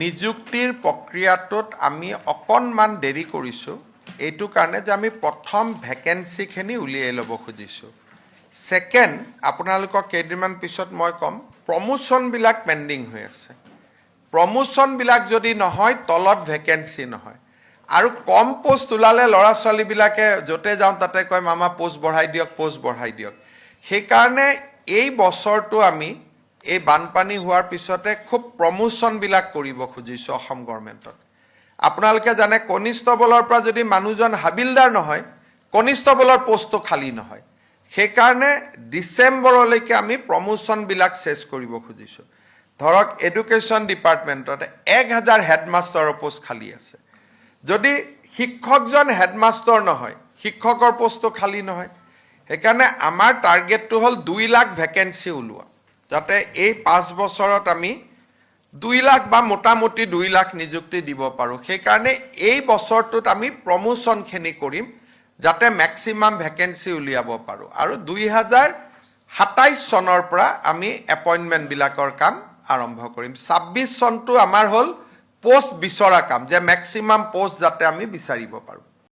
নিযুক্তিৰ প্ৰক্ৰিয়াটোত আমি অকণমান দেৰি কৰিছোঁ এইটো কাৰণে যে আমি প্ৰথম ভেকেন্সিখিনি উলিয়াই ল'ব খুজিছোঁ সেকেন্ড আপোনালোকক কেইদিনমান পিছত মই ক'ম প্ৰমোশনবিলাক পেণ্ডিং হৈ আছে প্ৰমোশনবিলাক যদি নহয় তলত ভেকেন্সি নহয় আৰু কম পোষ্ট ওলালে ল'ৰা ছোৱালীবিলাকে য'তে যাওঁ তাতে কয় মামা পোষ্ট বঢ়াই দিয়ক সেইকাৰণে এই বছৰটো আমি এই বানপানী হোৱাৰ পিছতে খুব প্ৰমোশনবিলাক কৰিব খুজিছোঁ অসম গভৰ্ণমেণ্টত আপোনালোকে জানে কনিষ্টবলৰ পৰা যদি মানুহজন হাবিলদাৰ নহয় কনিষ্টবলৰ পোষ্টটো খালী নহয় সেইকাৰণে ডিসেম্বৰলৈকে আমি প্ৰমোশনবিলাক শেষ কৰিব খুজিছোঁ ধৰক এডুকেশ্যন ডিপাৰ্টমেণ্টত 1000 হেডমাষ্টাৰৰ পোষ্ট খালী আছে যদি শিক্ষকজন হেডমাষ্টাৰ নহয় শিক্ষকৰ পোষ্টটো খালী নহয় সেইকাৰণে আমাৰ টাৰ্গেটটো হ'ল 2 লাখ ভেকেন্সি ওলোৱা যাতে এই 5 বছৰত আমি 2 লাখ বা মোটামুটি 2 লাখ নিযুক্তি দিব পাৰোঁ সেইকাৰণে এই বছৰটোত আমি প্ৰমোশনখিনি কৰিম যাতে ম্যাক্সিমাম ভেকেন্সি উলিয়াব পাৰোঁ আৰু 2027 চনৰ পৰা আমি এপইণ্টমেণ্টবিলাকৰ কাম আৰম্ভ কৰিম 26 চনটো আমাৰ হ'ল পোষ্ট বিচৰা কাম যে ম্যাক্সিমাম পোষ্ট যাতে আমি বিচাৰিব পাৰোঁ